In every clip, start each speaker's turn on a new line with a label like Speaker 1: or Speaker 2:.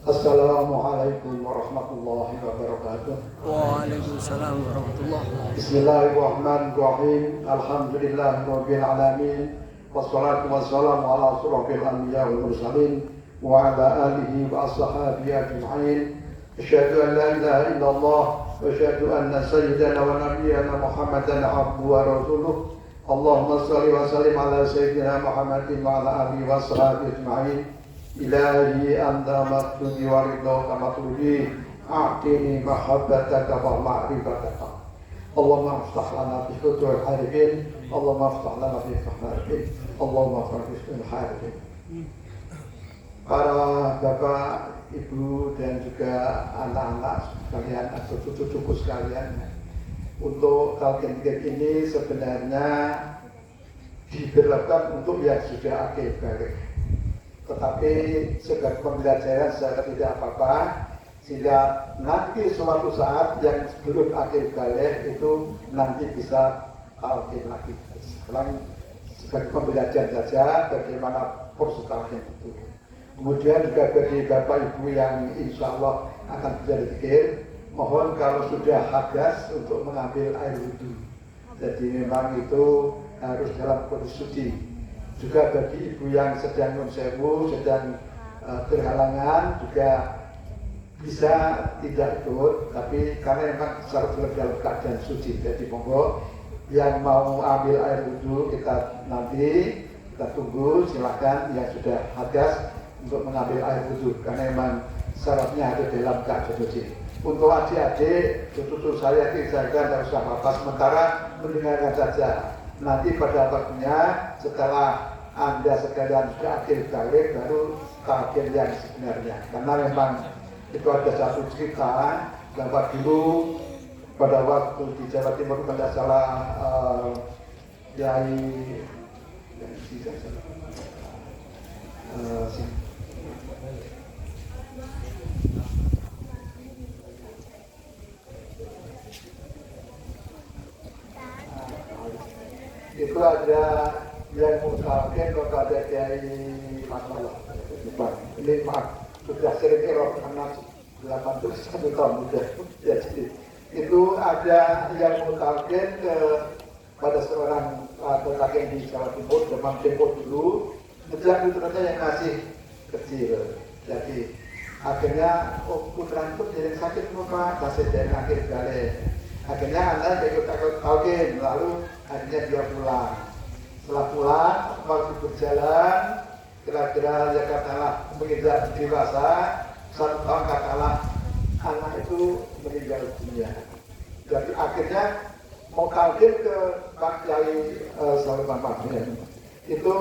Speaker 1: Assalamualaikum warahmatullahi wabarakatuh.
Speaker 2: Waalaikumsalam warahmatullahi wabarakatuh.
Speaker 1: Bismillahirrahmanirrahim. Alhamdulillahirabbil alamin. Wassalatu wassalamu ala asyrofil anbiya wal mursalin wa ala alihi wa ashabihi ajma'in. Asyhadu an la ilaha illallah wa asyhadu anna sayyidana wa nabiyyana Muhammadan abduhu wa rasuluh. Allahumma shalli wa sallim ala sayyidina Muhammadin wa ala alihi wa ashabihi ajma'in. Ilahi anta maktudi wa ridho kamatudi a'tini mahabbataka wa ma'rifataka. Allahumma aftah lana fi futuhil harifin. Allahumma aftah lana fi harifin. Allahumma aftah fi harifin. Para bapak, ibu dan juga anak-anak sekalian atau cucu-cucu sekalian, untuk talqin ini sebenarnya diberlakukan untuk yang sudah akil balik. Tetapi sebagai pembelajaran secara tidak apa-apa, sehingga nanti suatu saat yang sebelum akhir balik itu nanti bisa talqin lagi. Sekarang sebagai pembelajaran saja bagaimana proses talqin itu. Kemudian juga bagi bapak ibu yang insya Allah akan bisa dipikir, mohon kalau sudah hadas untuk mengambil air wudhu. Jadi memang itu harus dalam kondisi suci. Juga bagi ibu yang sedang non-sewu, sedang berhalangan juga bisa tidak ikut, tapi karena memang secara dalam keadaan suci. Jadi monggo yang mau ambil air wudhu kita nanti kita tunggu, silakan yang sudah hadas untuk mengambil air wudhu karena memang syaratnya ada dalam keadaan suci. Untuk adik-adik, cucu saya tidak usah apa-apa, sementara mendengarkan saja. Nanti pada waktunya setelah Anda sekalian sudah akhir balik baru talqin yang sebenarnya. Karena memang itu ada satu cerita bahwa dulu pada waktu di Jawa Timur pada salah itu ada yang mungkin kalau ada kiai masalah. Ini maaf sudah sering error karena 81 tahun sudah. Ya, jadi itu ada yang mungkin pada seorang laki di Jawa Timur zaman tempo dulu, kemudian putranya yang masih kecil. Jadi akhirnya putra itu jadi sakit muka, masih dari akhir balik. Akhirnya anak ikut talqin, lalu akhirnya dia pulang. Setelah pulang, waktu berjalan, kira-kira ya katakanlah menginjak dewasa, 1 tahun katakanlah anak itu meninggal dunia. Jadi akhirnya mau talqin ke Pak Kiai Salman Mahmud itu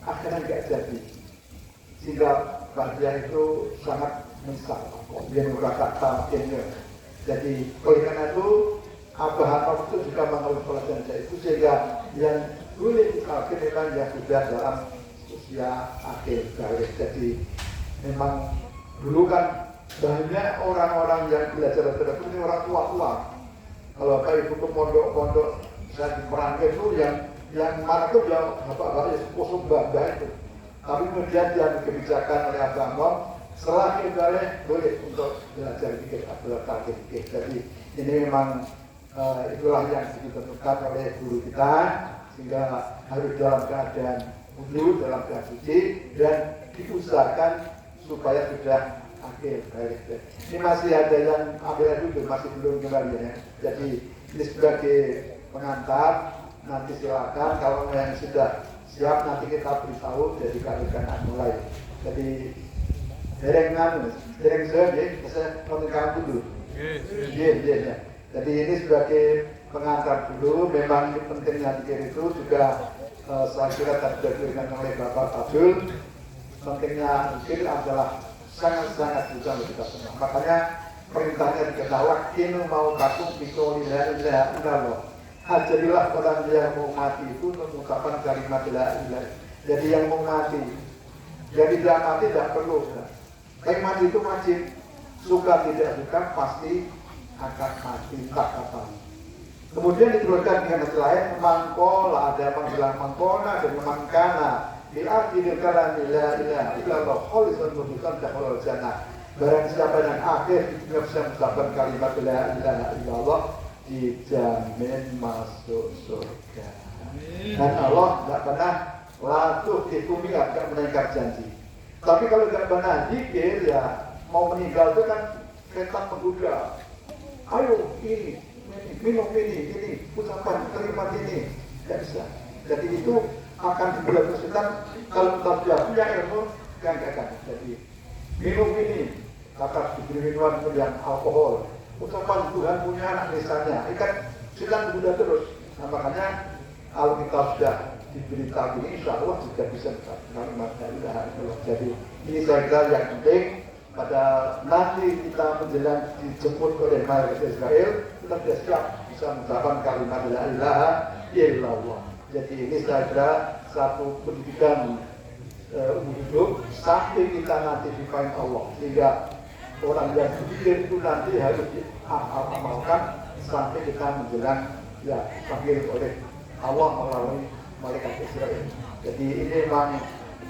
Speaker 1: akhirnya nggak jadi. Sehingga Pak Kiai itu sangat menyesal. Dia merasa talqinnya. Jadi oleh karena itu Abah Hanif itu juga mengeluh pelajaran itu sehingga yang boleh talqin memang yang sudah dalam usia akhir balik. Jadi memang dulu kan banyak orang-orang yang belajar ini orang tua-tua. Kalau kayak ibu ke pondok-pondok saya di Merangke itu yang mana itu yang bapak-bapak sepuh mbah itu. Tapi kemudian yang kebijakan oleh Abah Hanif setelah akhir balik boleh untuk belajar pikir atau talqin pikir. Jadi ini memang itulah yang ditentukan oleh guru kita, sehingga harus dalam keadaan wudhu, dalam keadaan suci, dan diusahakan supaya sudah akhir balik. Ini masih ada yang ambil dulu, masih belum kembali ya. Jadi ini sebagai pengantar, nanti silakan kalau yang sudah siap nanti kita beritahu, jadi kami akan mulai. Jadi dereng saya mendengar dulu. Iya. Jadi ini sebagai pengantar dulu, memang pentingnya dikir itu juga saya kira tadi diberikan oleh Bapak Abdul. Pentingnya dikir adalah sangat-sangat bisa untuk kita semua. Makanya perintahnya diketahui, ini mau katung pikul ilah Allah. Ajarilah orang yang mau mati itu mengucapkan kalimat la ilaha. Jadi yang mau mati, jadi tidak mati tidak perlu. Yang mati itu wajib, suka tidak suka pasti akan mati tak apa. Kemudian diteruskan dengan lain mangkol, ada yang bilang mangkona dan mangkana bil akhir kalam la ilaha illallah khalisan mudhikan dakhalal jannah. Barang siapa yang akhir hidupnya bisa mengucapkan kalimat la ilaha illallah dijamin masuk surga. Dan Allah tidak pernah latuh dikumiat, tidak meningkat janji. Tapi kalau tidak pernah zikir, ya mau meninggal itu kan setan menggoda. Ayo ini, minum ini, ucapkan kalimat ini. Tidak bisa. Jadi itu akan dibuat setan kalau kita sudah punya ilmu, yang akan. Jadi minum ini, kata diberi minuman yang alkohol. Ucapan Tuhan punya anak misalnya, ikan sedang berbuda terus. Nah, makanya kalau kita sudah diberitahu ini, insya Allah juga bisa kalimat la ilaha illallah. Jadi ini saya kira yang penting pada nanti kita menjelang dijemput oleh malaikat Israel, kita sudah siap bisa mengucapkan kalimat la ilaha illallah. Jadi ini saya kira satu pendidikan umum hidup sampai kita nanti dipakai Allah, sehingga orang yang berpikir itu nanti harus diamalkan sampai kita menjelang ya dipanggil oleh Allah melalui malaikat Israel. Jadi ini memang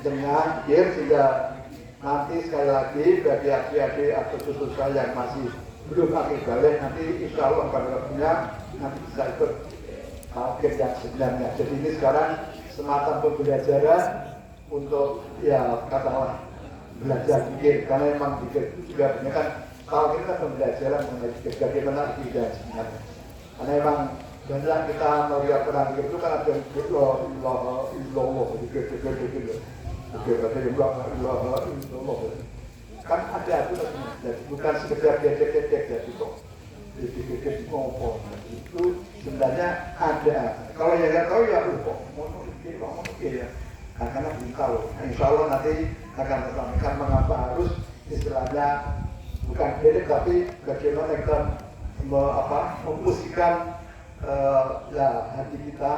Speaker 1: dengan sehingga nanti sekali lagi bagi adik-adik atau cucu saya yang masih belum akhir balik, nanti insya Allah pada waktunya nanti bisa ikut akhir yang sebenarnya. Jadi ini sekarang semacam pembelajaran untuk ya katakanlah belajar pikir, karena memang pikir itu juga punya kan kalau kita pembelajaran mengenai pikir bagaimana tidak sebenarnya, karena memang banyak kita melihat orang pikir itu kan ada illallah pikir kan ada itu bukan sekedar dedek jadi kok dipikir ngomong itu sebenarnya ada. Kalau yang nggak tahu ya kok mau pikir ya karena belum tahu. Insya Allah nanti akan tersampaikan mengapa harus istilahnya bukan dedek tapi bagaimana kita memposisikan ya hati kita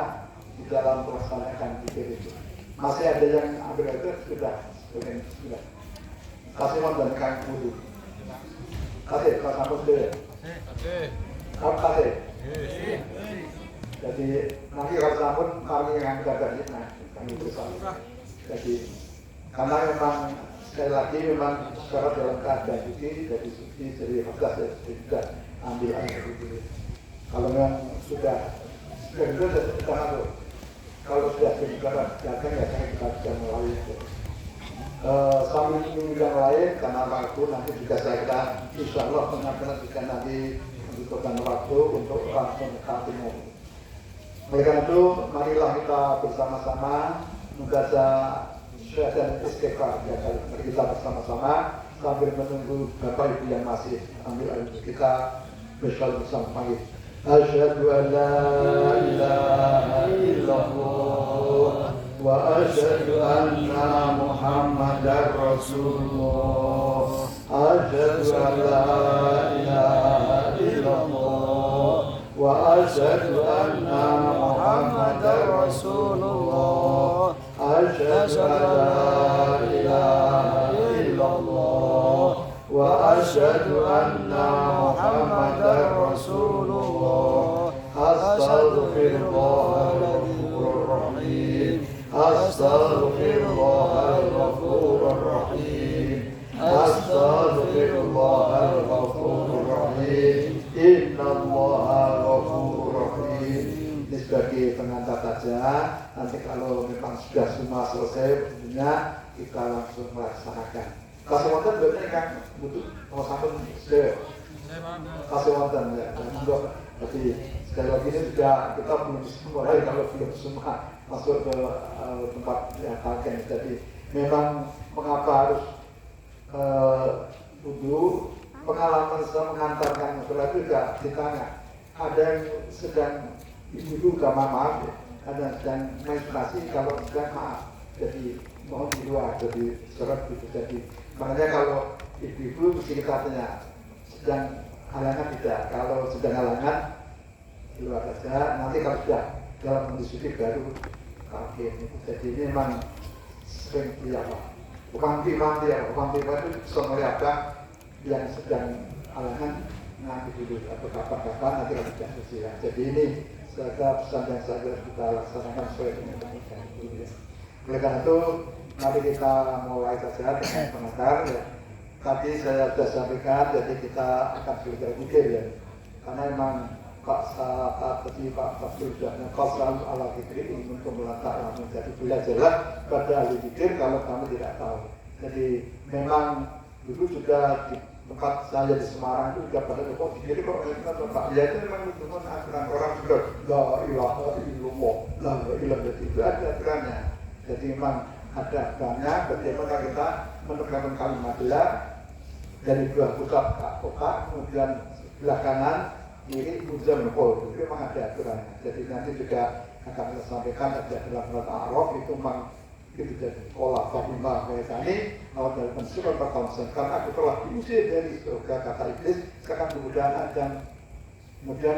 Speaker 1: di dalam melaksanakan pikir itu. Masih ada yang ambil itu sudah. Kasih dan kang wudhu. Kasih kalau kamu sudah. Kamu kasih. Jadi nanti kalau sambut kami yang jaga ini, kami bersama. Jadi karena memang sekali lagi memang secara dalam keadaan suci, jadi hadas ya sudah ambil air itu. Kalau memang sudah kalau sudah sekarang datang ya kita bisa melalui sambil menunggu yang lain karena waktu nanti juga saya kira insya Allah benar-benar juga nanti membutuhkan waktu untuk langsung bertemu. Oleh karena itu marilah kita bersama-sama membaca syahadat istighfar ya, kita bersama-sama sambil menunggu Bapak Ibu yang masih ambil air kita bersama pagi. Asyhadu an la ilaha illallah wa asyhadu anna Muhammadar Rasulullah. Asyhadu an la ilaha illallah wa asyhadu anna Muhammadar Rasulullah. Asyhadu an la ilaha illallah wa asyhadu anna Muhammadar Rasulullah. Astaghfirullahal rahim. Astaghfirullahal rahim. Astaghfirullahal rahim. Innallaha ghafurur rahim. Ini sebagai pengantar saja. Nanti kalau memang sudah semua selesai, tentunya kita langsung melaksanakan. Kasih wonten berarti kan butuh kalau sampun kasih wonten ya. Jadi sekali lagi ini sudah kita belum mulai kalau belum semua masuk ke tempat yang akan. Jadi memang mengapa harus wudhu, pengalaman saya mengantarkan masalah itu juga ditanya. Ada yang sedang ibu maaf, ada yang sedang menstruasi kalau sedang maaf. Jadi mohon di luar, jadi surat itu. Jadi makanya kalau ibu mesti kita tanya sedang halangan tidak. Kalau sedang halangan di luar saja. Nanti kalau sudah dalam kondisi baru pakai ini. Jadi ini memang sering Pemangti itu bisa melihat yang sedang halangan nanti dulu atau kapan-kapan nanti kalau sudah selesai. Jadi ini saya pesan yang saya kita laksanakan sesuai dengan kebutuhan. Oleh karena itu, mari kita mulai saja dengan pengantar. Ya. Tadi saya sudah sampaikan, jadi kita akan belajar zikir ya. Karena memang Pak Fatul sudah ngekosal ala zikir ini untuk meletak jadi belajarlah pada ahli zikir kalau kamu tidak tahu. Jadi memang dulu juga di tempat saya di Semarang itu juga pada kok zikir kok Pak ya itu memang itu kan aturan orang juga la ilaha illallah la ilaha itu ada aturannya. Jadi memang ada aturannya bagaimana kita menekankan kalimat la dari dua pusat otak kemudian sebelah kanan kiri ujung nukul itu memang ada aturannya. Jadi nanti juga akan kita sampaikan ada dalam surat Al-A'raf itu memang itu jadi sekolah Fatimah Maisani awal dari pensurat berkonsenkan aku telah diusir dari surga kata iblis sekarang kemudian dan kemudian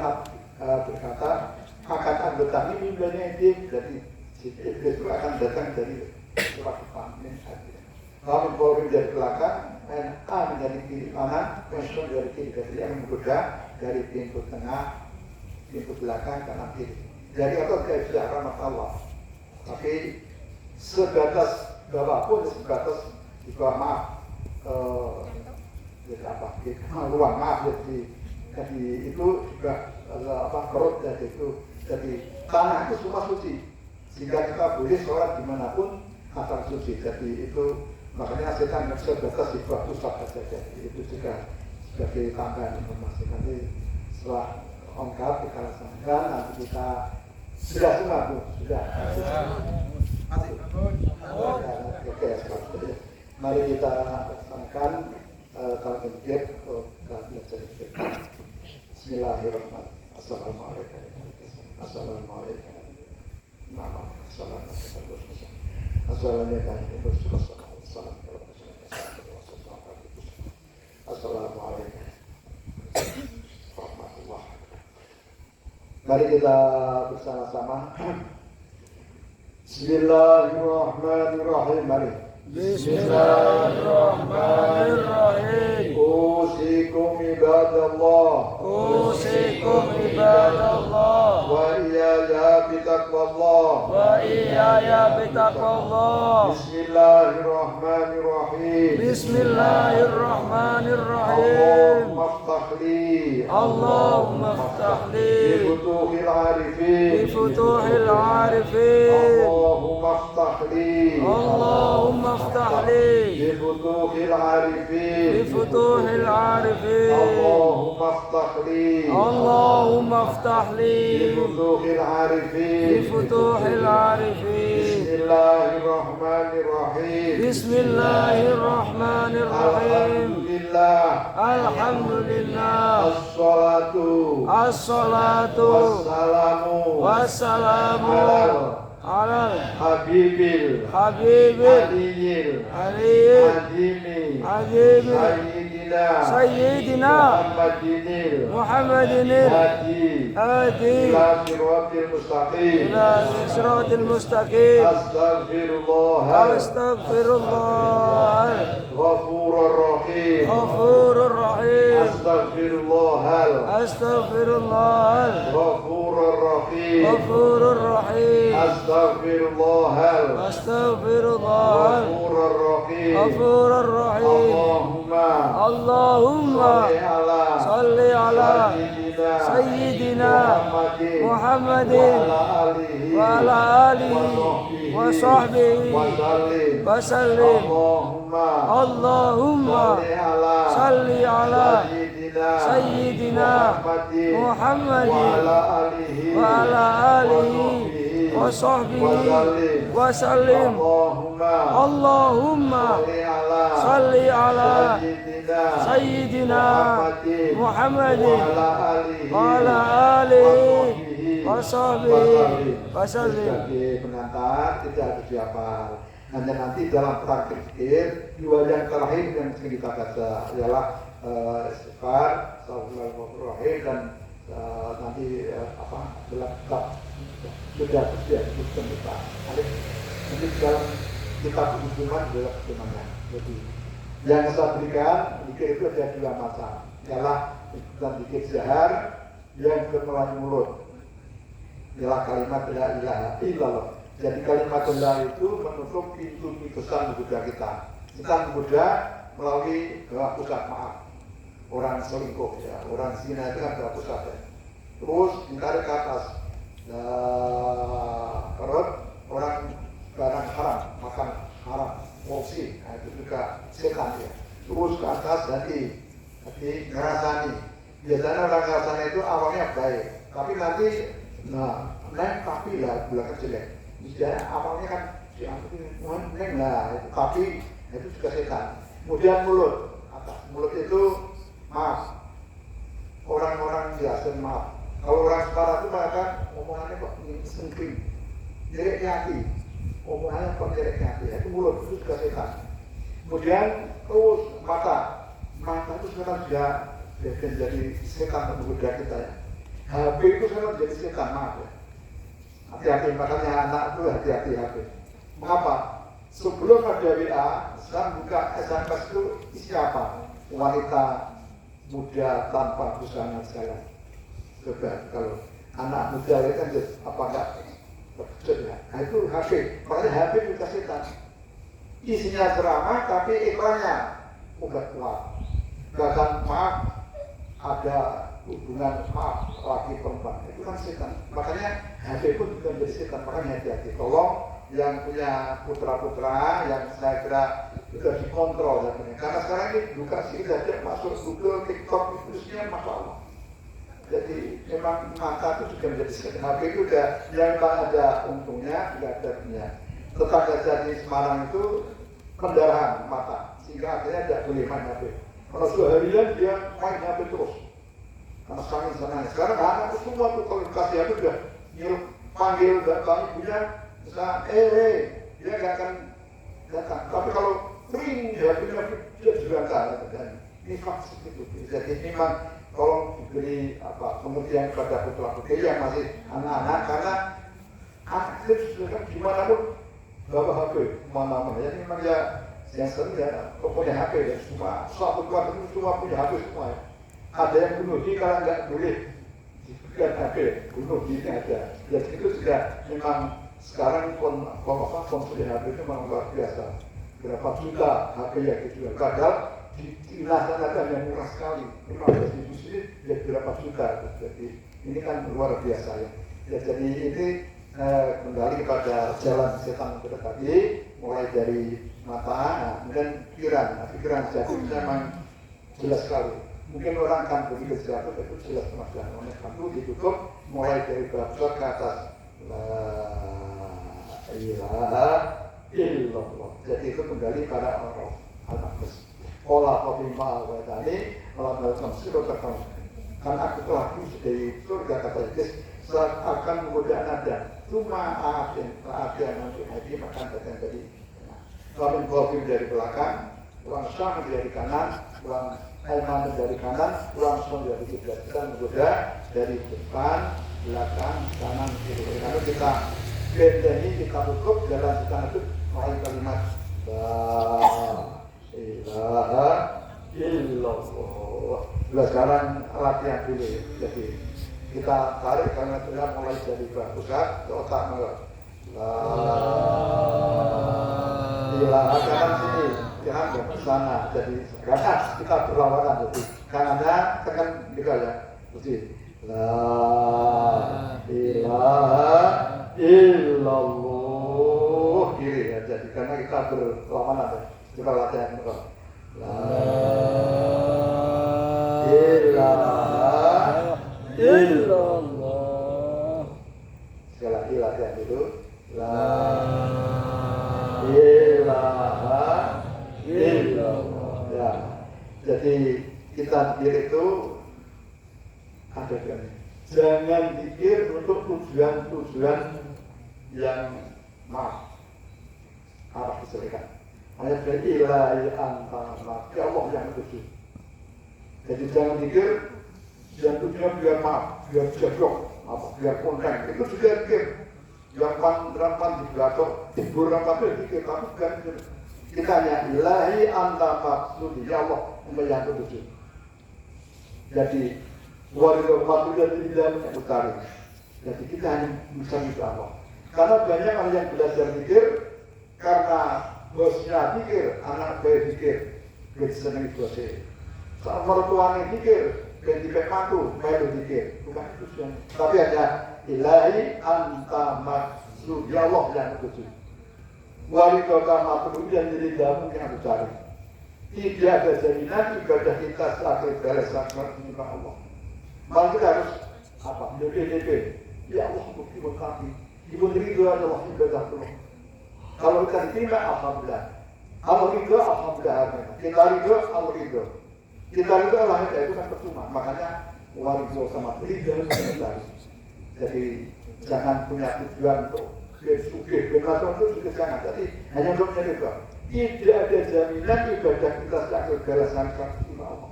Speaker 1: berkata akan anggota ini mimpinya itu jadi iblis itu akan datang dari surat Fatimah lalu boleh dari belakang A menjadi kiri kanan, pensiun dari kiri dari yang menggoda dari pintu tengah, pintu belakang kanan kiri. Jadi apa tidak bisa rahmat Allah. Tapi sebatas berapapun sebatas di bawah maaf, jadi apa? Ruang maaf jadi itu juga perut jadi itu jadi tanah itu semua suci sehingga kita boleh sholat dimanapun asal suci. Jadi itu makanya setan sebatas di bawah pusat saja. Itu juga sebagai tambahan informasi. Nanti setelah lengkap kita laksanakan nanti kita sudah semua Bu sudah. Oke, mari kita laksanakan kalau kemudian kita belajar. Bismillahirrahmanirrahim. Assalamualaikum. Assalamualaikum. Assalamualaikum. Assalamualaikum. Assalamualaikum warahmatullahi wabarakatuh. Mari kita bersama-sama. Bismillahirrahmanirrahim. Mari.
Speaker 3: Bismillahirrahmanirrahim.
Speaker 1: Usikum ibadallah.
Speaker 3: Usikum ibadallah.
Speaker 1: Wa iyaya bitaqwallah.
Speaker 3: Wa iyaya bitaqwallah.
Speaker 1: Bismillahirrahmanirrahim.
Speaker 3: Bismillahirrahmanirrahim.
Speaker 1: Allahumma aftah li.
Speaker 3: Allahumma aftah li.
Speaker 1: Bifutuhil arifin.
Speaker 3: Bifutuhil arifin.
Speaker 1: Allahumma aftah li.
Speaker 3: Allahumma aftah li.
Speaker 1: Bifutuhil arifin.
Speaker 3: Bifutuhil arifin.
Speaker 1: Allahumma aftah li.
Speaker 3: Allahumma aftah li.
Speaker 1: Bifutuhil arifin.
Speaker 3: Bifutuhil arifin.
Speaker 1: Bismillahirrahmanirrahim.
Speaker 3: Bismillahirrahmanirrahim.
Speaker 1: Alhamdulillah.
Speaker 3: Alhamdulillah.
Speaker 1: As-salatu.
Speaker 3: As-salatu.
Speaker 1: Wassalamu.
Speaker 3: Wassalamu. Alal
Speaker 1: Habibil.
Speaker 3: Habibil.
Speaker 1: Aliyil.
Speaker 3: Aliyil.
Speaker 1: Adimi.
Speaker 3: Adimi.
Speaker 1: Sayyidina.
Speaker 3: Sayyidina.
Speaker 1: Muhammadinil.
Speaker 3: Muhammadinil.
Speaker 1: Hadi.
Speaker 3: Hadi.
Speaker 1: Ila siratil mustaqim.
Speaker 3: Ila siratil mustaqim.
Speaker 1: Astaghfirullah.
Speaker 3: Astaghfirullah.
Speaker 1: Ghafurur rahim.
Speaker 3: Ghafurur rahim.
Speaker 1: Astaghfirullah.
Speaker 3: Astaghfirullah.
Speaker 1: Ghafurur rahim.
Speaker 3: Ghafurur rahim.
Speaker 1: Astaghfirullah.
Speaker 3: Astaghfirullah.
Speaker 1: Ghafurur rahim.
Speaker 3: Ghafurur rahim. Allahumma salli ala Sayyidina Muhammadin wa ala alihi wa sahbihi wa sallim. Allahumma salli ala Sayyidina Muhammadin wa ala alihi wa sahbihi wa sallim. Allahumma salli ala Sayyidina Muhammadin wa ala alihi wa sahbihi wa sallim.
Speaker 1: Pengantar tidak harus dihafal. Hanya nanti dalam praktik zikir dua yang terakhir yang sering kita baca ialah istighfar, Bismillahirrahmanirrahim dan nanti dalam kitab sudah disebutkan kita. Nanti dalam kitab hubungan adalah hubungannya. Jadi yang saya berikan zikir itu ada dua macam. Ialah zikir jahar yang melalui mulut. Ialah kalimat la ilaha illallah. Jadi kalimatullah itu menutup pintu-pintu setan menggoda kita. Setan menggoda melalui doa pusat, maaf. Orang selingkuh ya, orang zina itu kan doa pusat ya. Terus ditarik ke atas. Perut orang barang haram, makan haram, korupsi, nah, itu juga setan ya. Terus ke atas hati ngerasani. Biasanya orang ngerasani itu awalnya baik, tapi nanti tapi lah belakang jelek. Misalnya awalnya kan neng lah, tapi itu juga setan. Kemudian mulut, atas mulut itu maaf. Orang-orang biasa maaf. Kalau orang sekarang itu mereka omongannya kok sengking, jelek hati. Omongannya kok jelek hati. Itu mulut itu juga setan. Kemudian terus mata itu sekarang sudah jadi setan menggoda kita ya. HP itu sekarang jadi setan, maaf ya. Hati-hati, makanya anak itu hati-hati HP. Mengapa? Sebelum ada WA, sekarang buka SMS itu isi apa? Wanita muda tanpa busana segala. Coba kalau anak muda itu kan apa enggak terkejut ya. Nah itu HP, makanya HP juga setan. Isinya ceramah tapi iklannya obat kuat. Bahkan maaf ada hubungan maaf laki perempuan itu kan setan. Makanya HP pun juga menjadi setan. Makanya hati-hati. Tolong yang punya putra-putra yang saya kira sudah dikontrol ya, karena sekarang ini buka sini saja masuk Google, TikTok itu isinya masalah. Jadi memang mata itu juga menjadi setan. HP itu udah yang ada untungnya, tidak ada punya. Tetangga jadi Semarang itu pendarahan mata, sehingga akhirnya tidak boleh main HP. Kalau seharian dia main HP terus, karena sangat. Sekarang anak itu semua tuh kalau dikasih HP udah nyuruh panggil bapak ibunya, misalnya dia nggak akan datang. Tapi kalau ring HP-nya dia juga nggak. Ini vaksin itu. Jadi memang tolong diberi pengertian kepada putra-putri yang masih anak-anak, karena anak itu sudah gimana pun bawa HP mana-mana. Jadi memang ya yang sering ya punya HP ya, semua suatu keluarga itu semua punya HP semua ya. Ada yang bunuh diri kalau nggak boleh diberikan HP, bunuh diri ada. Jadi itu sudah memang sekarang konsumsi HP itu memang luar biasa. Berapa juta HP yang dijual, padahal di sana yang murah sekali. Memang di sini ya berapa juta. Jadi ini kan luar biasa ya. Jadi ini kembali kepada jalan setan kita tadi, mulai dari mata, kemudian pikiran jadi memang jelas sekali. Mungkin orang akan begitu jatuh, itu jelas masalah. Oleh karena itu ditutup mulai dari bab ke atas. La ilaha illallah. Jadi itu kembali pada orang al-Aqdas. Olah kopima wa tadi malam dalam sirot terkamu. Karena aku telah di surga kata Yesus saat akan menggoda nada. Cuma akhir nanti haji makan datang tadi. Lalu kopim dari belakang, uang syam dari kanan, uang Aiman dari kanan, langsung dari kiblat. Kita menggoda dari depan, belakang, kanan, kiri. Kalau kita benteni, kita tutup jalan kita itu mulai kalimat La ilaha illallah. Sekarang latihan dulu. Jadi kita tarik karena sudah mulai dari pusat ke otak malah. La ilaha kanan sini. Jangan ke sana, jadi karena kita berlawanan, jadi kanannya tekan juga ya, jadi la ilaha illallah kiri ya, jadi karena kita berlawanan ya, kita latihan la ilaha illallah, sekali lagi latihan dulu, la ilaha illallah. Ya, jadi kita pikir itu ada kan. Jangan pikir untuk tujuan-tujuan yang maaf arah keselikan. Hanya ilahi antara ya Allah yang tuju. Jadi jangan pikir yang tujuan biar maaf, biar jadok, biar konten. Itu juga pikir. Yang rampan digatok, tibur rampan itu pikir, tapi bukan kita hanya ilahi anta maksudi ya Allah yang ketujuh. Jadi waridul fatihah tidak utari. Jadi kita hanya bisa minta Allah. Karena banyak orang yang belajar pikir karena bosnya pikir, anak bayi pikir, kita senang bosnya. Soal mertuanya pikir, ganti mantu, bayi pikir, bukan itu sih. Tapi hanya ilahi anta maksud, ya Allah yang maksud. Wali kota maksud yang jadi dalam yang aku cari. Tidak ada jaminan ibadah kita sebagai beres sakral ini Allah. Maka kita harus apa? DP. Ya Allah, bukti kami. Ibu ridho adalah ibadah Allah. Kalau kita diterima, alhamdulillah. Allah ridho, alhamdulillah. Kita ridho, Allah ridho. Kita ridho, Allah ridho, itu kan percuma. Makanya waridho sama ridho kita. Jadi jangan punya tujuan untuk sugih, bernasional itu juga jangan. Jadi hanya untuk ridho. Tidak ada jaminan ibadah kita sebagai beres sakral ini Allah.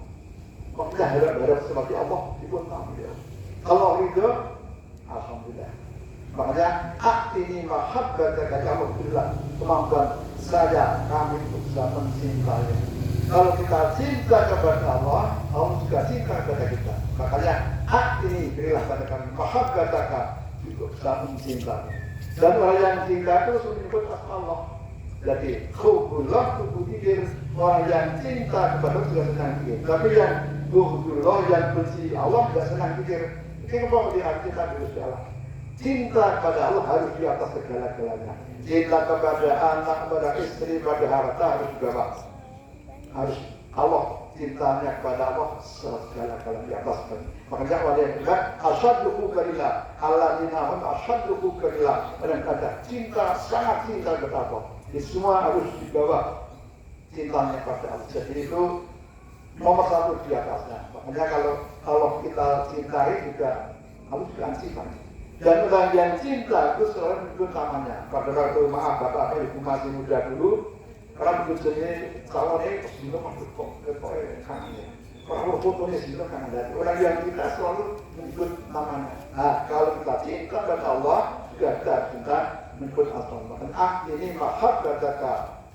Speaker 1: Kok kita harap-harap seperti Allah, ibu kami. Kalau ridho, alhamdulillah. Makanya ini mahabbataka ya Allah, kemampuan saya kami untuk bisa mencintainya. Kalau kita cinta kepada Allah, Allah juga cinta kepada kita. Makanya ini berilah pada kami mahabbataka untuk bisa mencintai. Dan orang yang cinta itu menyebut Allah. Jadi hubullah hubu pikir, orang yang cinta kepada Allah juga senang pikir. Tapi yang hubullah yang benci Allah tidak senang pikir. Ini mau diartikan dulu Allah. Cinta kepada Allah harus di atas segala-galanya. Cinta kepada anak, kepada istri, kepada harta harus juga harus Allah cintanya kepada Allah segala-galanya di atas. Makanya Allah yang bilang asyaddu hubbillah, alladzina hum asyaddu hubbillah. Dan kata cinta sangat cinta kepada Allah. Ini semua harus dibawa cintanya kepada Allah. Jadi itu nomor satu di atasnya. Makanya kalau Allah kita cintai juga harus juga cinta. Dan orang yang cinta itu selalu menyebut namanya. Pada waktu maaf bapak ibu masih muda dulu, orang menyebut jenis calonnya sebelum masuk ke kanannya. Kalau fotonya sebelum kanan. Orang yang cinta selalu menyebut namanya. Nah, kalau kita cinta kepada Allah, juga kita cinta menyebut Allah. Dan ini mahabbataka.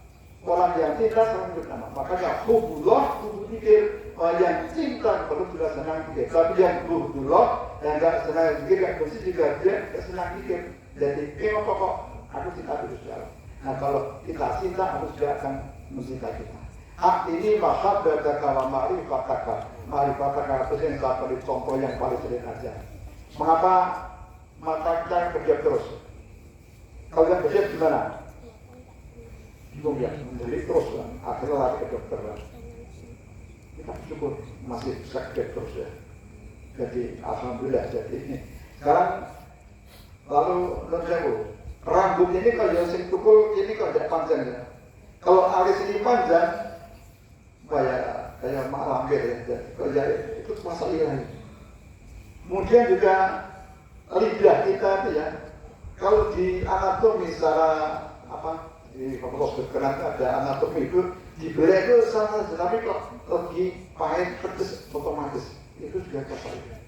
Speaker 1: Orang yang cinta selalu menyebut nama. Makanya hubullah, hubu pikir. Orang yang cinta perlu juga senang pikir. Tapi yang hubullah yang tidak senang pikir, yang bersih juga dia tidak senang pikir. Jadi, pokok aku cinta terus jalan. Nah, kalau kita cinta, harus dia akan mencintai kita. Ini mahabbataka wa ma'rifataka. Ma'rifataka itu yang saya beri contoh yang paling sering aja. Mengapa mata kita kerja terus? Kalau yang kerja gimana? Bingung ya, menjadi terus lah. Akhirnya lari ke dokter lah. Kita bersyukur masih bisa kerja terus ya. Jadi alhamdulillah. Jadi sekarang lalu nonsewu rambut ini kalau yang sing tukul ini kalau tidak panjang ya. Kalau alis ini panjang, kayak mak lampir ya. Jadi kalau itu masalah ilahi. Kemudian juga lidah kita itu ya. Kalau di anatomi secara apa di fakultas kedokteran ada anatomi itu dibelah itu sama saja, tapi kok lagi pahit pedes otomatis itu juga masalah.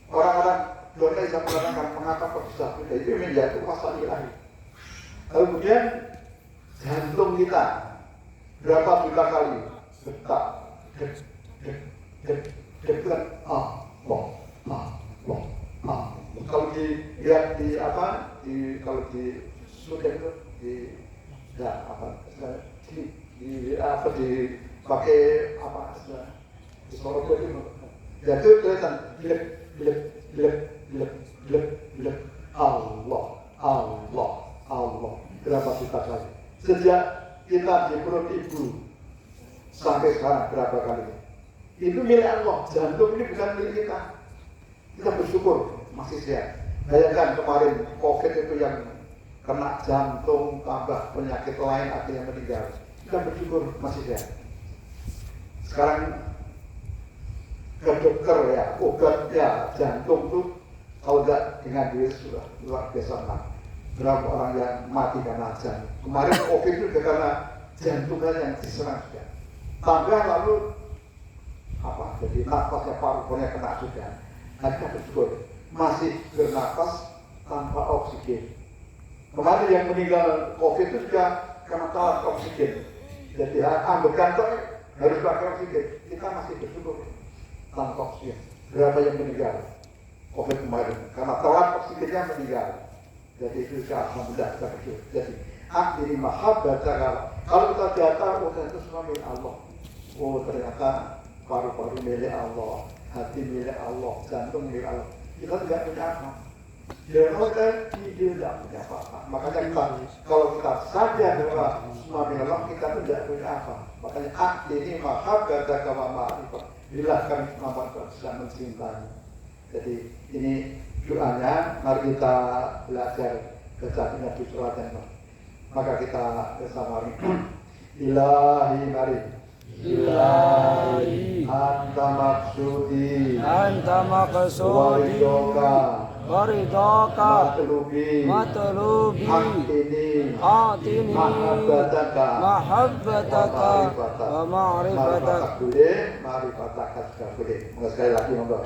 Speaker 1: Orang-orang dokter yang mengatakan mengapa kok bisa beda itu menjadi masalah ilahi. Kemudian jantung kita berapa juta kali detak, dekat, kalau dilihat di apa, kalau di sudah itu dipakai apa di sorot itu, jadi kelihatan blek Allah berapa juta kali sejak kita di perut ibu sampai sekarang berapa kali itu milik Allah. Jantung ini bukan milik kita bersyukur masih sehat. Bayangkan kemarin COVID itu yang kena jantung tambah penyakit lain akhirnya meninggal, kita bersyukur masih sehat. Sekarang ke dokter ya, obat ya jantung tuh kalau tidak dengan diri sudah luar biasa lah. Berapa orang yang mati karena jantung. Kemarin COVID itu karena jantungnya yang diserang sudah. Tambah lalu apa? Jadi nafasnya paru-parunya kena sudah. Nah, kita bersyukur masih bernapas tanpa oksigen. Kemarin yang meninggal COVID itu juga karena telat oksigen. Jadi ambekan harus pakai oksigen. Kita masih bersyukur tanpa oksigen. Berapa yang meninggal COVID kemarin? Karena telat oksigennya meninggal. Jadi itu alhamdulillah kita kecil. Jadi akhiri mahabbataka. Kalau kita data, oh ternyata semua milik Allah. Oh ternyata paru-paru milik Allah, hati milik Allah, jantung milik Allah. Kita tidak punya apa. Ya kalau kita tidak punya apa-apa. Makanya kita, kalau kita sadar bahwa semua milik Allah, kita tidak punya apa. Makanya akhiri mahabbataka wa ma'rifah. Bila kami mampu bisa mencintai. Jadi ini doanya, mari kita belajar baca Nabi Surat yang maka kita bersama Ilahi mari
Speaker 3: Ilahi
Speaker 1: Anta maksudi
Speaker 3: Anta maqsudi Waridaka Matlubi Atini Mahabbataka Wa ma'rifataka
Speaker 1: Ma'rifataka boleh. Sekali lagi monggo.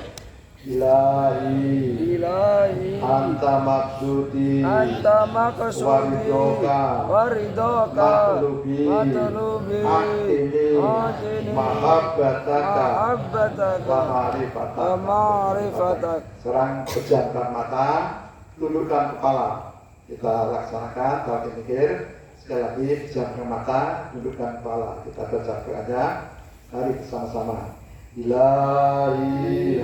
Speaker 1: Ilahi Anta maksudi Waridaka Matlubi Atini Mahabbataka Wa ma'rifataka. Serang pejamkan mata, tundukkan kepala. Kita laksanakan, kalau mikir. Sekali lagi, pejamkan mata, tundukkan kepala. Kita baca doanya. Mari bersama-sama. Ilahi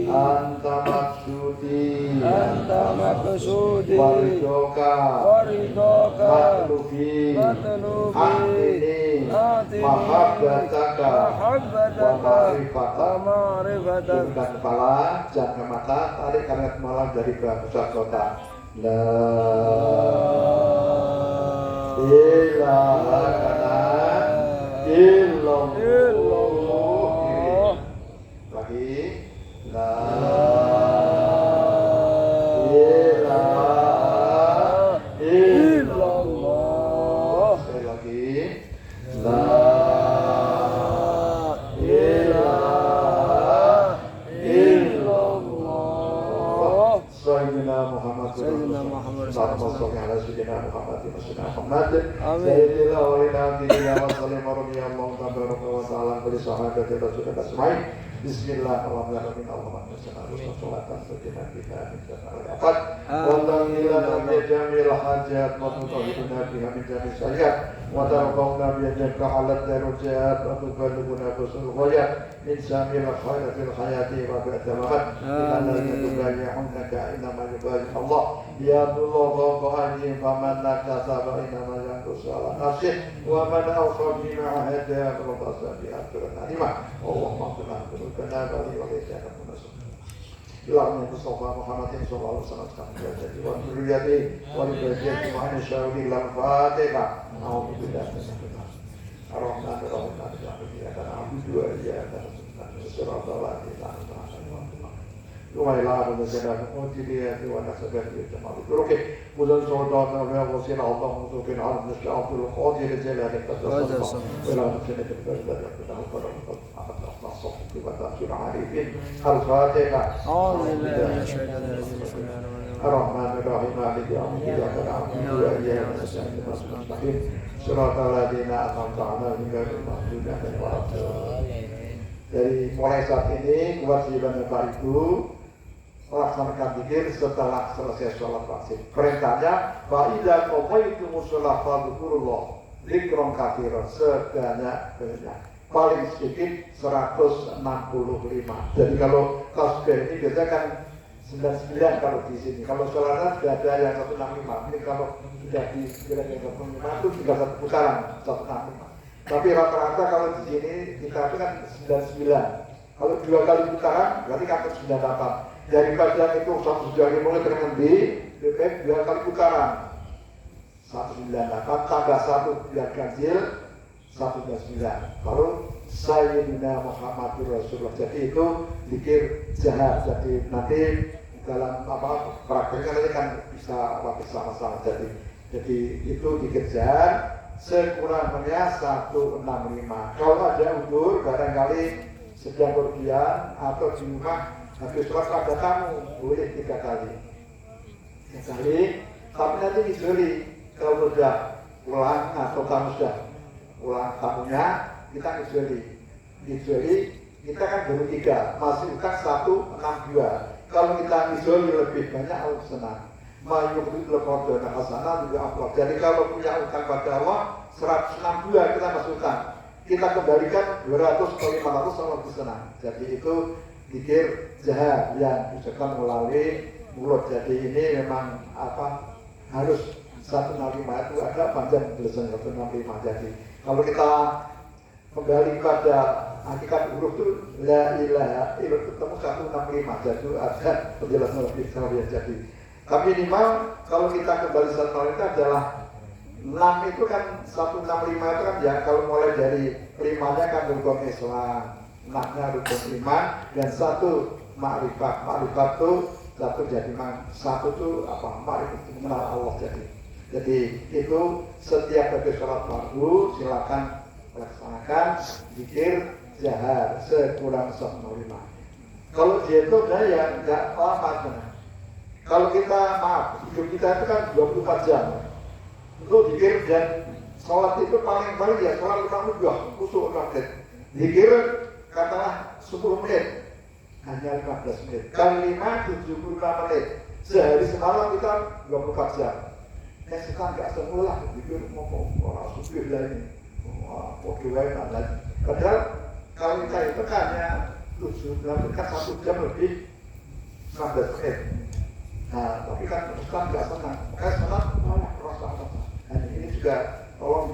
Speaker 1: Anta maksudi Waridaka Matlubi Atini Mahabbataka Wa ma'rifataka. Tundukkan kepala, jangan mata, tarik karet malam dari pusat kota. La ilaha illallah. Lagi la ilaha illallah. Sekali lagi la ilaha illallah. Sayyidina Muhammad Allahumma sholli ala sayyidina Muhammad wa sallim sayyidina wa nabiyyina wa sallim radhiyallahu ta'ala anhu sahabati rasulullah asma'i. Bismillahirrahmanirrahim. Allahumma shalli ala sayyidina Muhammad wa tanilana bi jamil hajat wa tutahhiruna biha min jamil sayyi'at wa tarfa'una bi jannaka 'ala darajat wa tuballighuna bisul ghayat min jamil khairatil hayati wa bi'tamahat inna tubayyihunaka inna Allah ya Allah qahani faman nakasaba inna ma yanqusala nafsi wa man awfa bima ahada rabasa bi akhirin alimah. Allahumma qina bali wa laysa munasul Ilahnya Mustafa Muhammadin sallallahu alaihi wasallam jadi wa dzurriyyati wa dzurriyyati wa an syawli lam fatihah. A'udzu billahi minasyaitonir rajim. Ar-Rahmanir Rahim. A'udzu وإلى المسلمين أوتيليات ونسبات الجمال. أوكي. بدل صوتات ووسيلة الله مطلوبين على النشاط القادر جلاله القدس. وإلى المسلمين البلد يقدم فرق أحد الصف وتأثير عارفين. الفاتحة. الرحمن الرحيم مالك يوم الدين نعبد وإياك نستعين صراط الذين أنعمت عليهم غير المغضوب عليهم ولا الضالين. Dari mulai saat ini kewajiban Bapak Ibu melaksanakan zikir setelah selesai sholat wajib. Perintahnya fa'idza qadaytumus sholata fadhkurullah dzikran katsiran sebanyak-banyak. Paling sedikit 165. Jadi kalau tasbih ini biasanya kan 99 kalau di sini. Kalau sholatnya sudah ada yang 165. Ini kalau sudah di yang 165 itu tinggal satu putaran 165. Tapi rata-rata kalau di sini kita itu kan 99. Kalau 2 kali putaran berarti kan 98. Daripada itu satu jari mulai terhenti, BPM 2 kali putaran 198 tambah 1 biar ganjil 199. Kalau Sayyidina Muhammadur Rasulullah. Jadi itu zikir jahat. Jadi nanti dalam prakteknya nanti kan bisa bersama-sama. Jadi itu zikir jahat. Sekurang-kurangnya 165. Kalau ada udur barangkali sedang berpergian atau di rumah habis sholat ada tamu boleh 3 kali. 3 kali. Tapi nanti disoli kalau sudah pulang atau kamu sudah pulang tamunya kita disoli kita kan baru 3 masih bukan 162. kalau kita izoli lebih banyak Allah senang. Mayyubidul qadana hasanah juga Allah. Jadi kalau punya utang pada Allah 162 kita masuk utang, kita kembalikan 200 atau 500 Allah senang. Jadi itu zikir jahat yang diucapkan melalui mulut. Jadi ini memang harus 165 itu ada panjang tulisan 165. Jadi kalau kita kembali pada hakikat huruf itu la ilaha illallah ketemu 165. Jadi ada penjelasan lebih jauh. Jadi tapi minimal kalau kita kembali 165 itu adalah 6 itu kan 165 itu kan ya kalau mulai dari 5-nya kan rukun Islam, 6-nya rukun iman, dan 1 ma'rifat. Ma'rifat itu 1 jadi satu itu ma'rifat itu mengenal Allah. Jadi itu setiap habis sholat fardu silakan laksanakan zikir jahar sekurang 165. Kalau dia itu ya nggak lama. Kalau kita hidup kita itu kan 24 jam untuk zikir dan sholat itu paling ya sholat 5 menit khusus praktek. Zikir katalah 10 menit hanya 15 menit kali 5 75 menit sehari semalam kita 24 jam. Kita nggak semula zikir ngomong orang supir lain pokoknya lagi. Padahal kalau kita itu hanya 7 kan 1 jam lebih 15 menit. Nah, tapi kan Islam nggak senang. Senang malah rasa. Dan ini juga tolong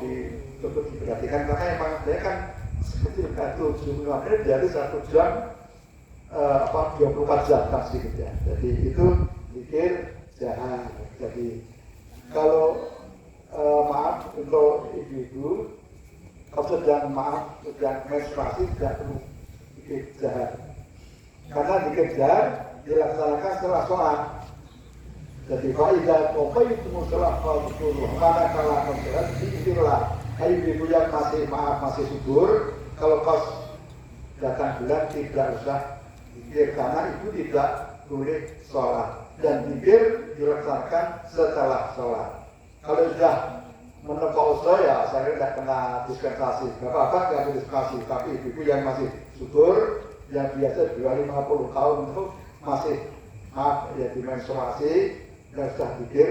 Speaker 1: diperhatikan karena emang saya kan seperti itu 75 menit dari 1 jam 24 jam kasih gitu ya. Jadi itu zikir jahat. Jadi kalau maaf untuk ibu-ibu kalau sedang menstruasi tidak perlu zikir jahat. Karena zikir jahat dilaksanakan setelah sholat. Jadi faidah qadaytum shalah fadhkurullah. Mana kalau sholat zikirlah. Hai ibu yang masih subur, kalau pas datang bulan tidak usah zikir karena itu tidak boleh sholat. Dan zikir dilaksanakan setelah sholat. Kalau sudah menepuk usia ya saya tidak kena dispensasi. Bapak-bapak tidak ada dispensasi, tapi ibu yang masih subur, yang biasa 250 tahun itu masih di menstruasi dan sudah zikir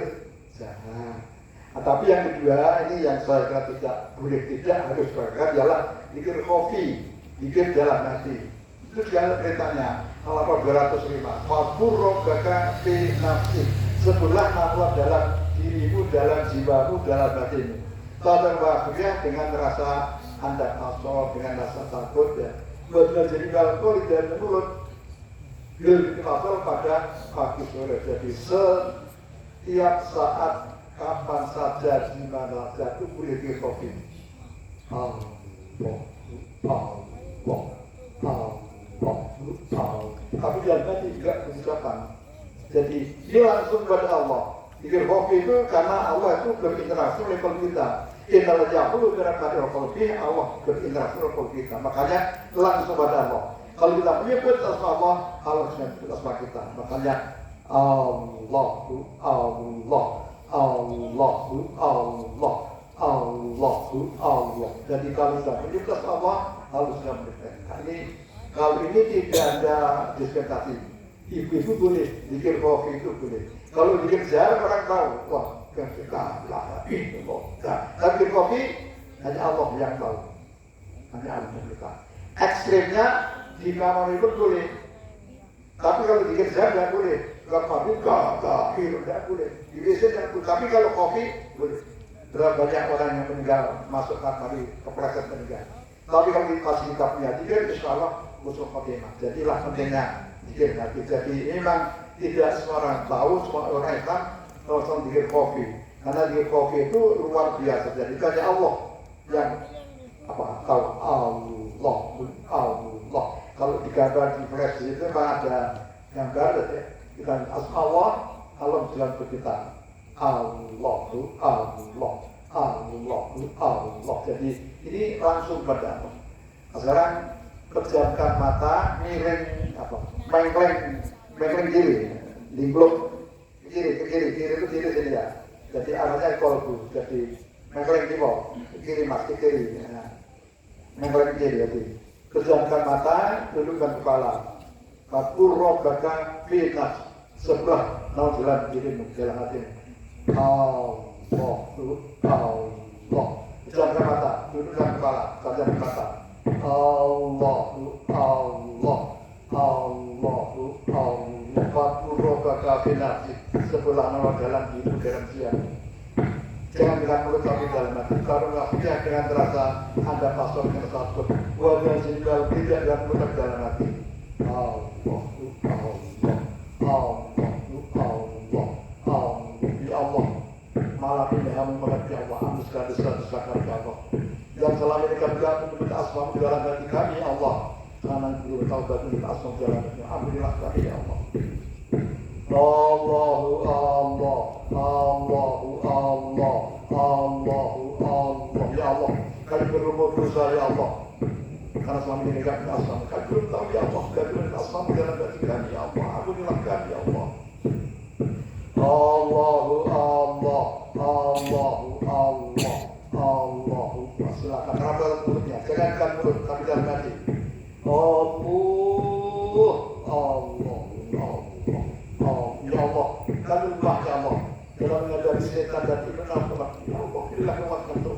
Speaker 1: jangan. Tapi yang kedua ini yang saya kira tidak harus berangkat ialah zikir khofi, zikir dalam hati. Itu dia beritanya Al-Baqarah 205. Fadkur robbaka fi nafsik. Sebutlah Allah dalam dirimu, dalam jiwamu, dalam batinmu. Tadar wahiyah dengan rasa anda asal, dengan rasa takut ya. Benar jadi kalau dan mulut bil asal pada pagi sore. Jadi setiap saat kapan saja di mana saja itu boleh dikopi. Tapi jangan tadi juga mengucapkan. Jadi ini langsung kepada Allah. Zikir kopi itu karena Allah itu berinteraksi level kita. Innal yaqulu berkata qalbi Allah berinteraksi level kita. Makanya langsung kepada Allah. Kalau kita menyebut Allah, Allah menyebut asma kita. Makanya Allahu Allah, Allahu Allah, Allahu Allah. Jadi kalau kita menyebut Allah, harusnya menyebut. Kalau ini tidak ada dispensasi. Ibu-ibu boleh, zikir kopi itu boleh. Kalau zikir jarang orang tahu, wah kita lah ini kok. Tapi zikir kopi hanya Allah yang tahu, hanya Allah yang tahu. Ekstrimnya di kamar itu boleh, tapi kalau zikir jarang tidak boleh. Kalau kopi tidak boleh. Di WC tidak boleh. Tapi kalau kopi boleh. Berapa banyak orang yang meninggal masuk kamar kepleset meninggal. Tapi kalau dikasih kita punya zikir, insya Allah musuh khotimah. Jadilah pentingnya zikir hati. Jadi memang tidak semua orang tahu, semua orang Islam tentang zikir kopi. Karena zikir kopi itu luar biasa. Jadi hanya Allah yang tahu Allah. Kalau digambar di flash itu memang ada gambar ya. Kita Allah jalan ke kita. Allah. Jadi ini langsung pada Allah. Sekarang pejamkan mata, miring mengkleng kiri, limblok kiri itu kiri sini ya. Jadi arahnya kolbu. Jadi mengkleng kiri mas ke kiri. Mengkleng kiri jadi. Pejamkan mata, dudukkan kepala. Fakur robbaka finas sebelah naon jalan dirimu jalan hatimu. Allah. Pejamkan mata, dudukkan kepala, tajam mata. Allahu Allah. Fakur robbaka finas sebelah naon jalan dirimu dalam siang. Jangan dengan mulut tapi dalam hati. Karena dengan terasa Anda pasal dengan takut. Wajah singgah tidak dengan mulut tapi dalam hati. Ya Allah, malam ini kami mengerti Allah. Amuskan dosa-dosa kami Allah. Yang selama ini kami meminta asma dalam hati kami Allah. Karena belum tahu bagi meminta asma dalam hati. Alhamdulillah kami ya Allah. Allahu Allah, Allahu Allah, Allahu Allah. Ya Allah, kami berlumur dosa ya Allah. Karena selama ini kami asam, kami belum tahu ya Allah. Kami belum asam dalam hati kami ya Allah. Ampunilah kami ya Allah. Allahu Allah, Allahu Allah, Allahu. Silakan rapat mulutnya, jangankan mulut, tapi dalam hati. Allah, Allah, Allah. Ya Allah, kami lupa ya Allah dalam menghadapi setan dan ibnah ya Allah, berilah kekuatan untuk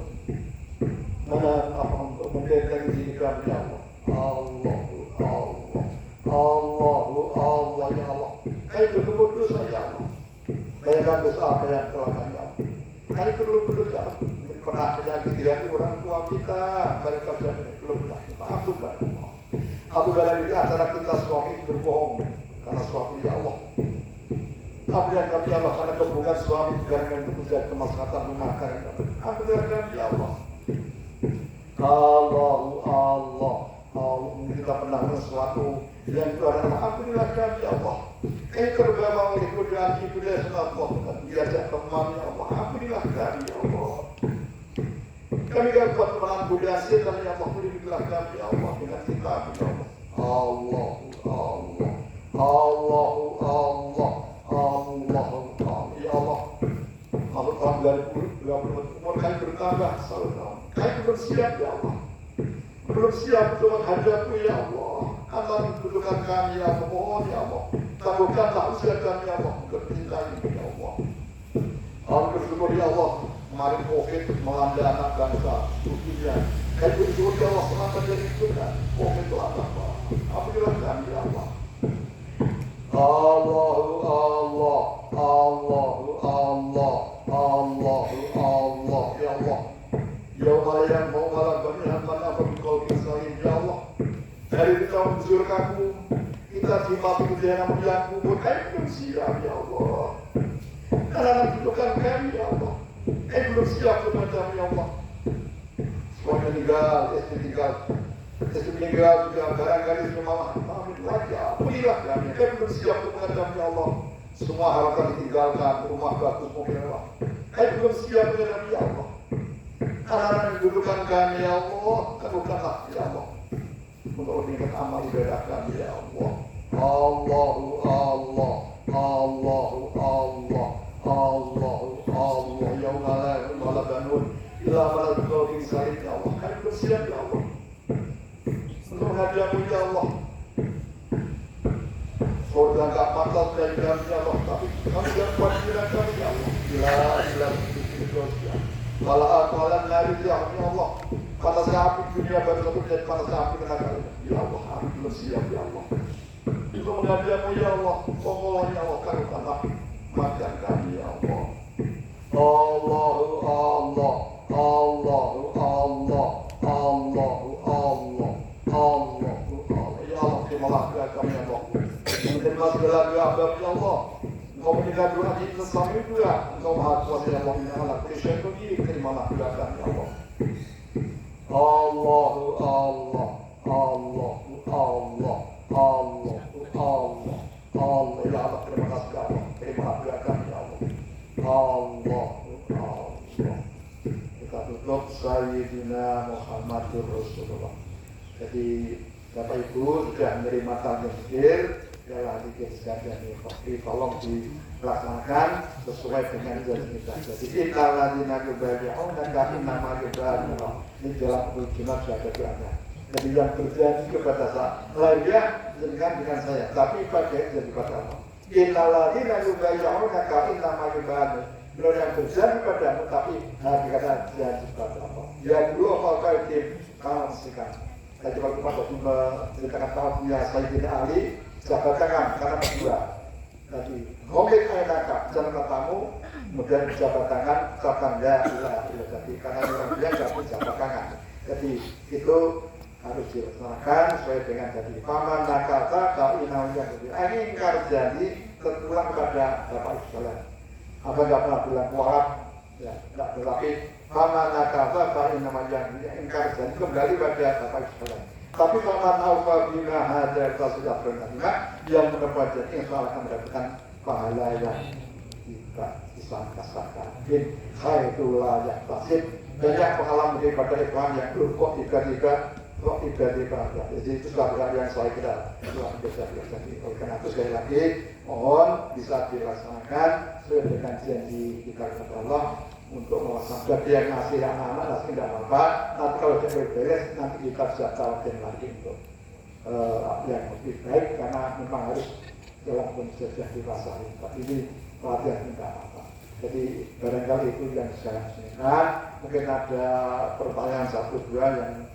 Speaker 1: untuk mendeteksi diri kami ya Allah. Allahu Allah, Allahu Allah ya Allah. Kami berlumur dosa ya Allah. Bayangkan dosa apa yang telah kami Allah. Kami berlumur dosa. Pernah menyakiti hati orang tua kita, mereka sudah belum maafkan. Aku dalam di antara kita suami berbohong karena suami ya Allah. Ampunilah kami ya Allah karena kebohongan suami karena kemudian kemaslahatan rumah tangga. Ampunilah kami ya Allah. Allahu Allah. Allah kita pernah sesuatu yang itu adalah ampunilah kami ya Allah. Terutama oleh godaan iblis Allah dan diajak kemana ya Allah. Ampunilah kami ya Allah. Kami dapat menahan godaan setan ya Allah. Ampunilah kami ya Allah dengan kita ya Allah. Allahu Allah. Allahu Allah. Allah, ya Allah. Makhluk tahun 2020 umur kami bertambah selalu tahun. Kami belum siap ya Allah. Belum siap untuk menghadapi ya Allah. Amal kedudukan kami ya Allah. Mohon ya Allah. Tangguhkanlah usia kami ya Allah. Bercintai ya Allah. Kami bersyukur ya Allah. Kemarin COVID melanda anak bangsa dunia. Kami bersyukur ya Allah selamat dari itu kan. COVID telah apa? Alhamdulillah kami ya Allah. Allahu Allah, Allahu Allah, Allahu Allah, ya Allah. Ya Allah yang mau malam berihan mana berkau kisahim, ya Allah. Hari kita menjur kamu, kita dimati kejayaan yang kubur, belum siap, ya Allah. Karena tunjukkan kami, ya Allah. Belum siap kepada ya Allah. Suami meninggal, istri tinggal. Istri meninggal juga barangkali semua pamit lagi. Ampunilah kami. Kami bersiap untuk menghadapi Allah. Semua harapan ditinggalkan, rumah bagus, mobil mewah. Kami belum siap menghadapi Allah. Anak-anak didudukan kami ya Allah, kedudukanlah ya Allah. Untuk meningkat amal ibadah kami ya Allah. Allahu Allah, Allahu Allah, Allahu Allah. Yauma la ilaha illa banun illa malakul kisahim ya Allah. Kami bersiap ya Allah. Untuk menghadapi ya Allah. Surga enggak pantas dari kami ya Allah, tapi kami yang kewajiban kami ya Allah. Wala aqalan nari ya Allah. Panasnya api dunia baru satu menjadi panasnya api neraka. Ya Allah, kami belum siap ya Allah. Untuk menghadapi ya Allah, Allah ya Allah, karukanlah makan kami ya Allah. Allahu Allah, Allahu Allah, Allahu Allah, Allahu Allah. Ya Allah, terimalah doa kami ya Allah. Menerima segala doa ya Allah. Engkau mendengar doa kita selama itu ya. Engkau maha kuasa ya Allah. Minalah kesyaitan ini, terimalah doa kami ya Allah. Allahu Allah, Allahu Allah, Allahu Allah, Allah. Ya Allah, terima kasih ya Allah. Terimalah doa kami ya Allah. Allah, Allah. Kita tutup Sayyidina Muhammadur Rasulullah. Jadi Bapak Ibu sudah menerima takbir, dalam zikir sekalian ini, tolong dilaksanakan sesuai dengan janji kita. Jadi innal ladzina yubayyi'unaka innama yubayyi'una, ini dalam Jumat sudah ada. Jadi yang berjanji kepada saya, lahiriah dengan saya, tapi pakai jadi pada Allah. Innalladzina yubayyi'unaka innama yubayyi'una. Beliau yang berjanji padamu, tapi hakikatnya janji pada Allah. Ya dulu apa itu kamu sikan. Saya coba waktu menceritakan tahunnya Sayyidina Ali, jabat tangan karena berdua. Jadi komik ainaka jangan katamu, kemudian jabat tangan, ucapkan ya ilah. Jadi karena orang dia nggak bisa jabat tangan. Jadi itu harus dilaksanakan sesuai dengan jadi paman nakata kau inaunya. Ini ingkar janji terpulang kepada Bapak Ibu sekalian. Apa nggak pernah bilang kuat? Ya, nggak tetapi paman nakata kau inaunya ingkar janji kembali pada Bapak Ibu sekalian. Tapi paman alfa bina hadir sudah berenang yang menepat janji insya Allah akan mendapatkan pahala yang kita disangka-sangka. Bin khairullah yang tasib. Banyak pengalaman daripada ikhwan yang kok tiba-tiba jadi itu suatu yang saya kira luar biasa. Oleh karena itu sekali lagi mohon bisa dilaksanakan sesuai dengan janji kita kepada Allah untuk melaksanakan dia ngasih anak-anak ngasih tidak apa-apa. Nanti kalau dia beres nanti kita bisa tawarin lagi untuk yang lebih baik karena memang harus dalam kondisi sudah dirasakan. Tapi ini pelatihan tidak apa. Jadi barangkali itu yang saya sampaikan. Mungkin ada pertanyaan satu dua yang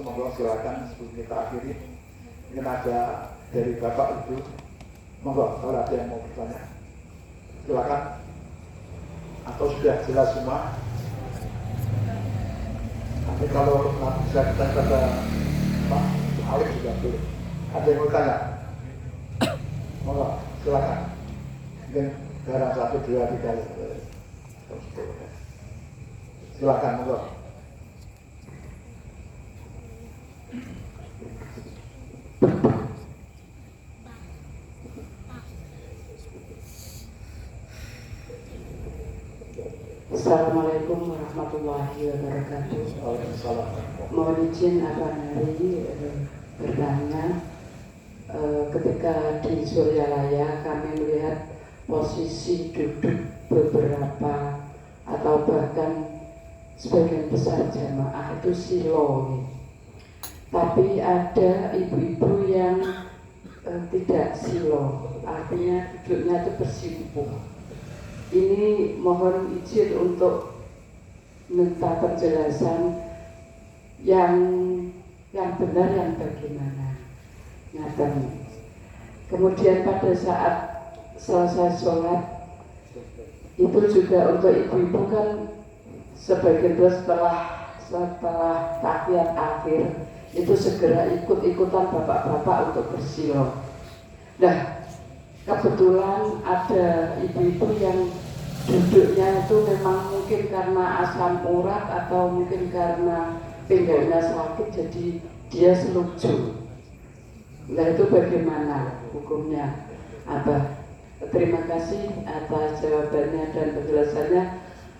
Speaker 1: monggo silakan sebelum kita akhiri. Mungkin ada dari Bapak Ibu. Monggo kalau ada yang mau bertanya. Silakan. Atau sudah jelas semua. Tapi kalau nanti bisa kita pada Pak Alif juga boleh. Ada yang mau tanya? Monggo silakan. Mungkin barang satu dua tiga. Silakan monggo.
Speaker 4: Assalamualaikum warahmatullahi wabarakatuh. Mohon izin Abang Hari bertanya. Ketika di Suryalaya kami melihat posisi duduk beberapa atau bahkan sebagian besar jamaah itu silo. Tapi ada ibu-ibu yang tidak silo, artinya duduknya itu bersimpuh. Ini mohon izin untuk minta penjelasan yang benar yang bagaimana. Kemudian pada saat selesai sholat itu juga untuk ibu-ibu kan sebagian setelah tahiyat akhir itu segera ikut-ikutan bapak-bapak untuk bersilo. Nah, kebetulan ada ibu-ibu yang duduknya itu memang mungkin karena asam urat atau mungkin karena pinggangnya sakit jadi dia selucu. Nah itu bagaimana hukumnya? Abah, terima kasih atas jawabannya dan penjelasannya.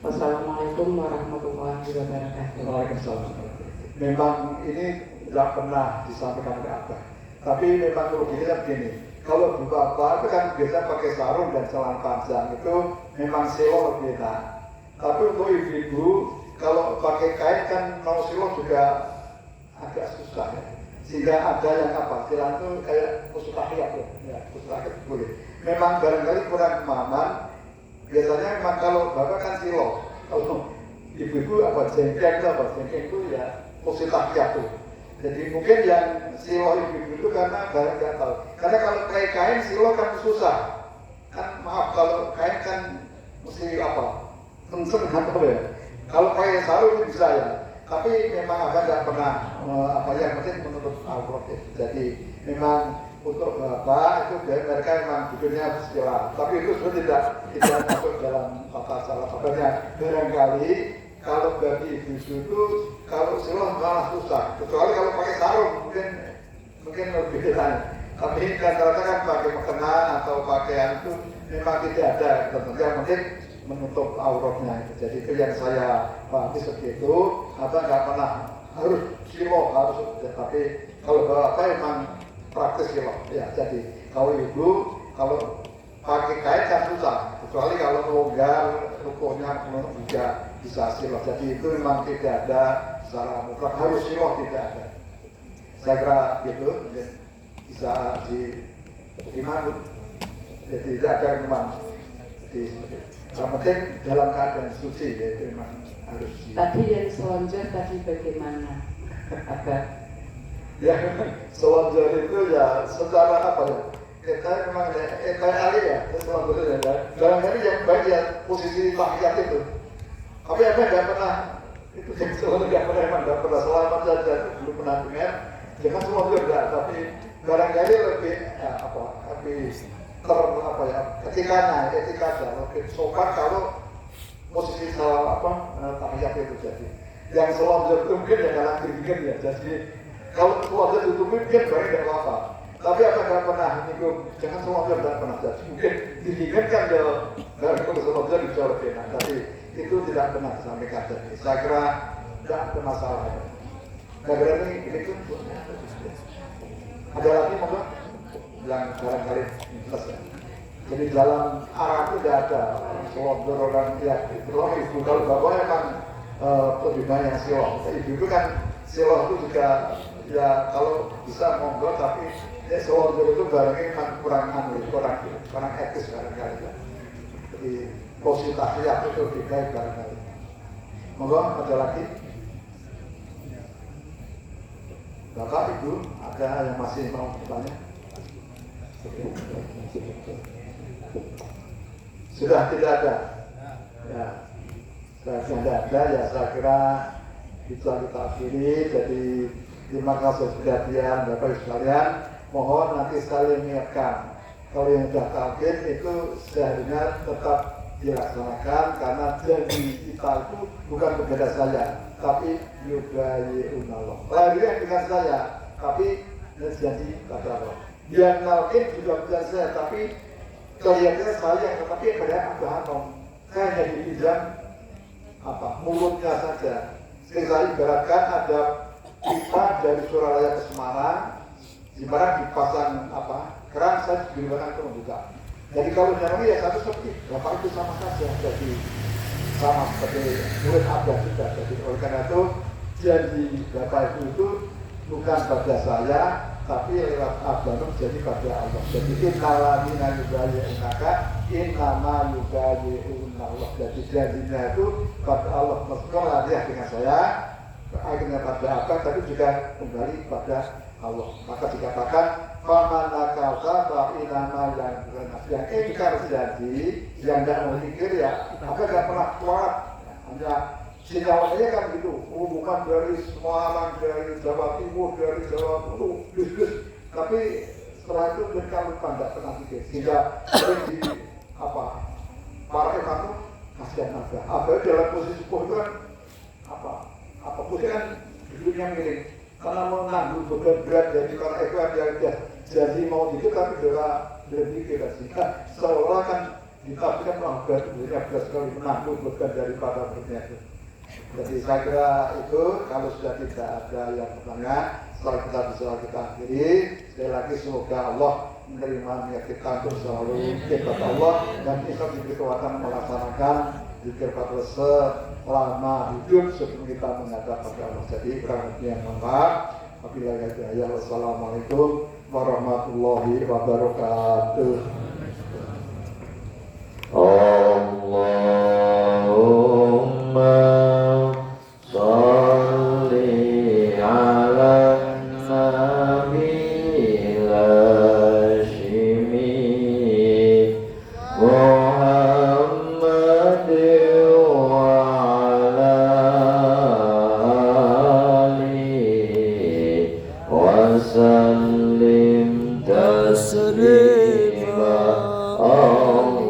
Speaker 4: Wassalamualaikum warahmatullahi wabarakatuh.
Speaker 1: Waalaikumsalam. Memang ini tidak pernah disampaikan oleh Abah. Tapi memang logikanya begini. Kalau bapak itu kan biasa pakai sarung dan celana panjang itu memang silo berbeda. Tapi untuk ibu-ibu kalau pakai kain kan mau silo juga agak susah ya. Sehingga ada yang apa? Celana itu kayak khusus tahiyat ya, khusus tahiyat boleh. Memang barangkali kurang pemahaman. Biasanya memang kalau bapak kan silo, kalau ibu-ibu apa jengkeng itu ya khusus tahiyat tuh. Jadi mungkin yang silo ibu itu karena barang nggak tahu. Karena kalau pakai kain silo kan susah. Kan maaf kalau kain kan mesti apa? Kenceng atau ya. Kalau pakai sarung itu bisa ya. Tapi memang Abah nggak pernah apa yang penting menutup aurat. Jadi memang untuk bapak itu mereka memang duduknya istilah. Tapi itu sebenarnya tidak masuk dalam tata cara kabarnya. Barangkali kalau bagi ibu itu kalau silo malah susah, kecuali kalau pakai sarung mungkin lebih keren. Tapi rata-rata kan pakai mukena atau pakaian itu memang tidak ada tentunya yang penting menutup auratnya itu. Jadi itu yang saya pahami seperti itu. Apa nggak pernah harus silo harus, tapi kalau bapak memang praktis silo ya. Jadi kalau ibu kalau pakai kain kan susah, kecuali kalau longgar rukuhnya juga bisa silo. Jadi itu memang tidak ada secara mutlak harus silo, tidak ada. Saya kira gitu, mungkin bisa gimana, jadi tidak ada memang. Jadi yang penting dalam keadaan suci, yaitu memang harus.
Speaker 4: Tadi yang selonjor tadi bagaimana? Agak
Speaker 1: Ya, selonjor itu ya secara apa ya? Kita memang kayak Ali ya, selonjor itu ya. Barangkali yang baik ya posisi tahiyat itu. Tapi apa nggak pernah itu yang selonjor nggak pernah emang nggak pernah selamat saja belum pernah dengar. Jangan selonjor enggak, tapi barangkali lebih etikanya lebih sopan kalau posisi tahiyat itu jadi. Yang selonjor itu mungkin ya kalah dingin ya, jadi kalau keluarga itu mungkin baik tidak apa-apa. Tapi apa nggak pernah nyinggung, jangan selonjor nggak pernah jadi. Mungkin diinginkan ya dari kalau selonjor bisa lebih enak, tapi itu tidak pernah disampaikan. Jadi saya kira tidak ada masalah. Negara ini itu ada lagi monggo yang barangkali plus ya. Jadi dalam Arab itu tidak ada selonjor orang ya kalau ibu kalau bapak memang lebih banyak siloh. Ibu itu kan siloh itu juga ya kalau bisa monggo, tapi ya selonjor itu barangnya memang kurang etis barangkali ya. Jadi posisi tahiyat itu lebih baik barangkali. Monggo ada lagi. Bapak Ibu ada yang masih mau bertanya? Sudah tidak ada. Ya. Sudah tidak ada ya, saya kira itu kita akhiri. Jadi terima kasih perhatian Bapak Ibu sekalian. Mohon nanti saling mengingatkan kalau yang sudah target itu seharusnya tetap dilaksanakan, karena janji kita itu bukan kepada saya, tapi yubayi'unallah. Lahirnya dengan saya, tapi janji pada Allah. Yang nalkin juga bukan saya, tapi kelihatannya saya, tetapi pada Abraham. Saya hanya dipinjam mulutnya saja. Saya ibaratkan ada pipa dari Suralaya ke Semarang, dipasang keran, saya digunakan untuk membuka. Jadi kalau nyamuk ya satu seperti Bapak itu sama saja, jadi sama seperti murid Abah juga. Jadi oleh karena itu janji Bapak itu bukan pada saya, tapi lewat Abah jadi pada Allah. Jadi innalamina yubayi'unaka innama yubayi'unallah. Jadi janjinya itu pada Allah. Meskipun dia dengan saya akhirnya pada Abah, tapi juga kembali pada Allah. Maka dikatakan faman nakasa fa inama yang ingkar janji, yang tidak mau mikir ya apa nggak pernah kuat, hanya sinyalnya kan gitu, hubungan dari Semarang, dari Jawa Timur, dari Jawa Barat, tapi setelah itu mereka lupa nggak pernah mikir, sehingga sering di para imam itu kasihan apa dalam posisi itu kan posisi kan hidupnya miring. Karena menanggung beban berat dari para ekor yang jadi mau itu, tapi berpikir sehingga seolah kan ditafsirkan berat sekali menanggung beban dari para muridnya itu. Jadi saya kira itu kalau sudah tidak ada yang bertanya, setelah kita bisa kita akhiri. Sekali lagi semoga Allah menerima niat kita untuk selalu kepada Allah, dan kita diberi kekuatan melaksanakan zikir pada selama hidup sebelum kita menghadap pada Allah. Jadi kurang lebih yang maaf. Wabillahi hidayah. Wassalamualaikum warahmatullahi wabarakatuh.
Speaker 3: Allahumma sholli ala nabiyil hashimi Muhammad wa ala alihi wa sallim taslima. Allahumma